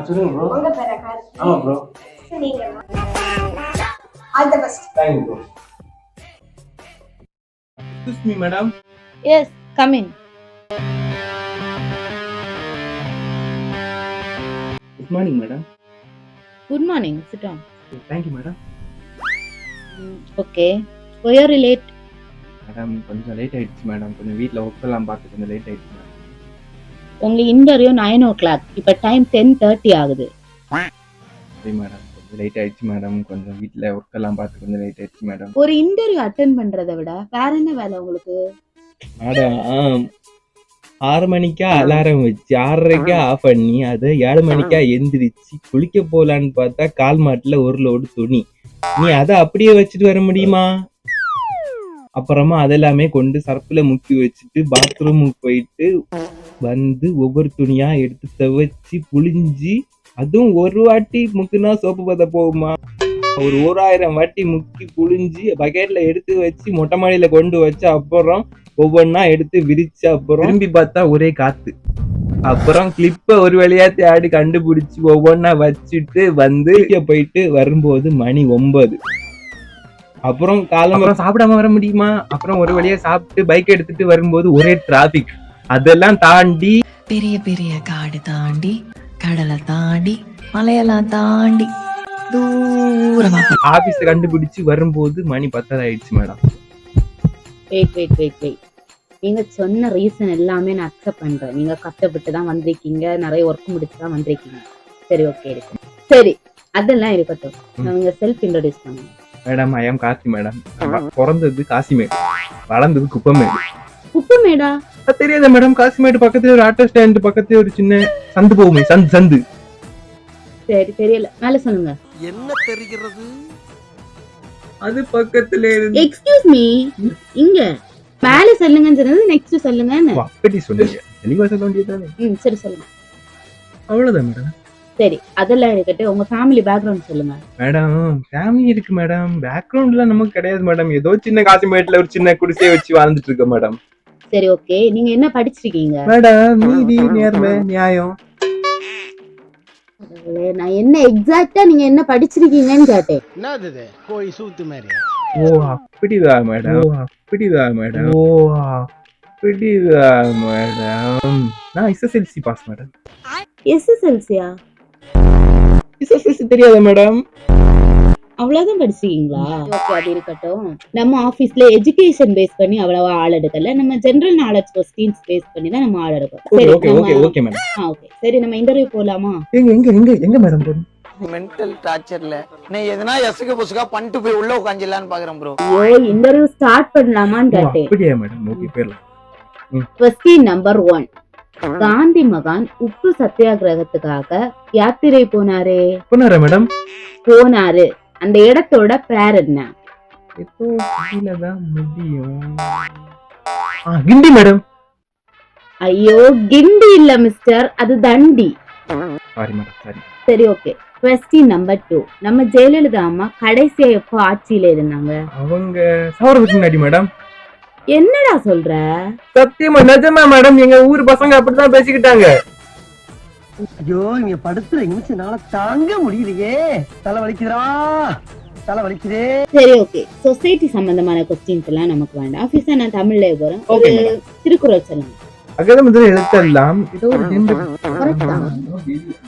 சொல்லுங்க ப்ரோ. உங்க பேரா கார்த்தி? ஆமா ப்ரோ. நீங்க all the best. Thank you bro. Excuse me madam. Yes, come in. Good morning madam. Good morning. Sit down. Thank you madam. Okay. Why are you late? Madam கொஞ்சம் late ஆயிடுச்சு madam. கொஞ்சம் வீட்டில் work எல்லாம் பார்த்து கொஞ்சம் late ஆயிடுச்சு madam. உங்களுக்கு interview 9 o'clock. இப்போ டைம் 10:30 ஆகுது. சரி மேடம் கொஞ்சம் லேட் ஆயிடுச்சு மேடம். கொஞ்சம் வீட்டில் ஒர்க் எல்லாம் பார்த்து கொஞ்சம் லேட் ஆயிடுச்சு மேடம். ஒரு இன்டர்வியூ அட்டென்ட் பண்றதை விட வேற என்ன வேலை உங்களுக்கு? மேடம் 6 மணிக்கா அலாரம் வச்சு 6:30க்கா ஆஃப் பண்ணி அதை 7 மணிக்கா எந்திரிச்சு குளிக்க போலான்னு பார்த்தா கால் மாட்டுல ஒரு லோடு துணி. நீ அதை அப்படியே வச்சுட்டு வர முடியுமா? அப்புறமா அதெல்லாமே கொண்டு சர்ப்புல முக்கி வச்சுட்டு பாத்ரூமுக்கு போயிட்டு வந்து ஒவ்வொரு துணியா எடுத்து துவைச்சு புளிஞ்சு, அதுவும் ஒரு வாட்டி முக்குனா சோப்பு பத்த போகுமா? ஒரு 1000 வாட்டி முக்கி புளிஞ்சு பக்கெட்ல எடுத்து வச்சு மொட்டை மாடியில கொண்டு வச்சு அப்புறம் ஒவ்வொன்னா எடுத்து விரிச்சு அப்புறம் திரும்பி பார்த்தா ஒரே காத்து. அப்புறம் கிளிப்ப ஒரு வழியா தேடி கண்டுபிடிச்சு ஒவ்வொன்னா வச்சுட்டு வந்து போயிட்டு வரும்போது மணி 9. அப்புறம் காலம் சாப்பிடாம வர முடியுமா? அப்புறம் ஒரு வழியா சாப்பிட்டு பைக் எடுத்துட்டு வரும்போது ஒரே டிராபிக். அதெல்லாம் தாண்டி பெரிய பெரிய காடு தாண்டி கடலை தாண்டி மலையெல்லாம் தாண்டி தூரமா ஆபீஸ் கண்டுபிடிச்சு வரும்போது மணி 10 ஆயிடுச்சு மேடம். வெயிட். நீங்க சொன்ன ரீசன் எல்லாமே நான் அக்செப்ட் பண்றேன். நீங்க கஷ்டப்பட்டு தான் வந்திருக்கீங்க, நிறைய ஒர்க் முடிச்சு தான் வந்திருக்கீங்க. சரி, ஓகே இருக்கு. சரி, அதெல்லாம் இருக்கட்டும். நீங்க செல்ஃப் இன்ட்ரோடியூஸ் பண்ணுங்க. மேடம் ஐ ஆம் கார்த்தி மேடம். பிறந்தது காசிமேடு, வளர்ந்தது குப்பமேடு. குப்பமேடா? தெரியாத மேடம்? காசிமேடு பக்கத்துல ஒரு ஆட்டோ ஸ்டாண்ட் பக்கத்துல ஒரு சின்ன சந்து போகுமே, சந்து. சரி, தெரியல. மேல சொல்லுங்க. என்ன தெரிகிறது? அது பக்கத்துல எக்ஸ்கியூஸ் மீ, இங்க மேல சொல்லுங்கன்னு சொன்னது நெக்ஸ்ட் சொல்லுங்க. அப்படி சொன்னீங்க, தெளிவா சொல்ல வேண்டியதானே? சரி சொல்லுங்க. அவ்வளவுதான் மேடம். சரி, அதெல்லாம் இருக்கட்டும். உங்க ஃபேமிலி பேக்ரவுண்ட் சொல்லுங்க. மேடம் ஃபேமிலி இருக்கு மேடம். பேக்ரவுண்ட்லாம் நமக்கு கிடையாது மேடம். ஏதோ சின்ன காசிமேட்ல ஒரு சின்ன குடிசையை வச்சு வாழ்ந்துட்டு இருக்க மேடம். சரி, ஓகே. நீங்க என்ன படிச்சிருக்கீங்க? மேடம் நீதி நேர்மை நியாயம். நான் என்ன எக்ஸாக்ட்டா நீங்க என்ன படிச்சிருக்கீங்கன்னு கேட்டேன். என்னது கோழி சூத்து மாதிரி? ஓ அப்படிதான் மேடம். நான் எஸ்எஸ்எல்சி பாஸ் மேடம். எஸ்எஸ்எல்சியா? எஸ்எஸ்எல்சி தெரியாத மேடம்? அவ்வளவுதான் படிச்சிருக்கீங்களா? ஓகே, அது இருக்கட்டும். நம்ம ஆபீஸ்ல எஜுகேஷன் பேஸ் பண்ணி அவ்வளவா ஆள் எடுக்கல. நம்ம ஜெனரல் நாலேஜ் क्वेश्चंस பேஸ் பண்ணி தான் நம்ம ஆள் எடுக்கோம். சரி, ஓகே மேடம். ஓகே. சரி, நம்ம இன்டர்வியூ போலாமா? எங்க மேடம் போறோம்? மென்டல் டார்ச்சர்ல நீ எதனா எசுக்கு புசுக்கா பண்ணிட்டு போய் உள்ள உட்கார்ந்திடலான்னு பாக்குறேன் ப்ரோ. ஐயோ, இன்டர்வியூ ஸ்டார்ட் பண்ணலாமான்னு கேட்டேன். அப்படியே மேடம். ஓகே, போயிடலாம். Question number 1. காந்தி மகான் உப்பு சத்தியாகிரகத்துக்காக யாத்திரை போனாரே மேடம்? போனாரு. அந்த இடத்தோட பேர் என்ன? கிண்டி மேடம். ஐயோ, கிண்டி இல்ல மிஸ்டர், அது தண்டி. Sorry madam, sorry. சரி, ஓகே. Question number 2. நம்ம ஜெயலலிதா அம்மா கடைசியா எப்போ ஆட்சியில இருந்தாங்க? அவங்க சவரத்துக்கு முன்னாடி மேடம். என்னடா சொல்ற? சத்தியமா நிஜமா மேடம். எங்க ஊர் பசங்க அப்படிதான் பேசிக்கிட்டாங்க. ஐயோ இங்க படுத்துற நிமிஷம்னால தாங்க முடியலையே. தலை வலிக்குதே. சரி, ஓகே. சொசைட்டி சம்பந்தமான क्वेश्चंस எல்லாம் நமக்கு வேண்டாம். ஆபீஸா நான் தமிழ்ல போறேன். ஒரு திருக்குறள் சொல்லுங்க. அகரமுதல் எழுத்தெல்லாம்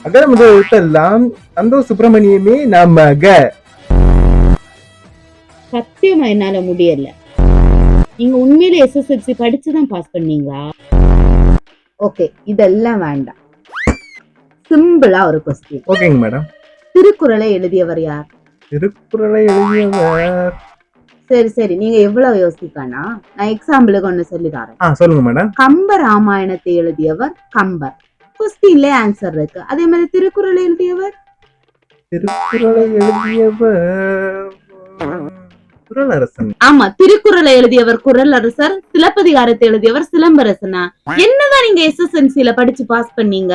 அகரமுதல் எழுத்தெல்லாம் சந்தோஷ் சுப்பிரமணியமே நமக. சத்தியமா என்னால முடியல. நீங்க உண்மையிலே எஸ்எஸ்எல்சி படிச்சுதான் பாஸ் பண்ணீங்களா? ஓகே, இதெல்லாம் வேண்டாம். சிம்பிளா ஒரு क्वेश्चन. ஓகேங்க மேடம். திருக்குறளை எழுதியவர் யார்? திருக்குறளை எழுதியவர் சரி, நீங்க எவ்வளவு யோசிக்கனா, நான் எக்ஸாம்பிளுக்கு ஒண்ணு சொல்லி தரேன். சொல்லுங்க மேடம். கம்ப ராமாயணத்தை எழுதியவர் கம்பர். क्वेश्चनல ஆன்சர் இருக்கு. அதே மாதிரி திருக்குறளை எழுதியவர் குறளரசன். ஆமா, திருக்குறளை எழுதியவர் குறளரசர். சிலப்பதிகாரத்தை எழுதியவர் சிலம்பரசனா? என்னதான் நீங்க எஸ்எஸ்எல்சில படிச்சு பாஸ் பண்ணீங்க?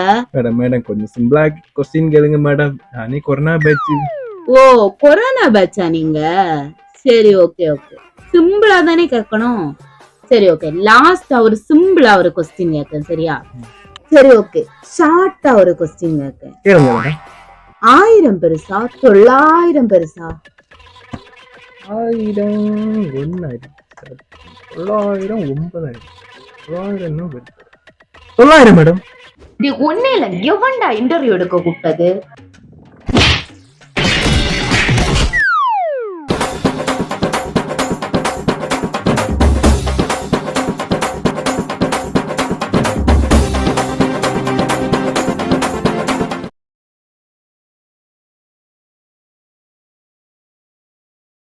மேடம் கொஞ்சம் சிம்பிளா क्वेश्चन கேளுங்க மேடம். நானே கொரோனா பேட்ச். ஓ, கொரோனா பேட்சா நீங்க? சரி, ஓகே. சிம்பிளா தானே கேட்கணும். சரி, ஓகே. லாஸ்டா ஒரு சிம்பிளா ஒரு क्वेश्चन கேட்கறேன், சரியா? சரி ஓகே, ஷார்ட்டா ஒரு கொஸ்டின் கேட்க. கேளுங்க மேடம். 1000 பெருசா 900 பெருசா? 1000 1 900 9,000 9,000 மேடம். ஒன்னே இல்ல, எவன்டா இன்டர்வியூ எடுக்க கூப்பிட்டது?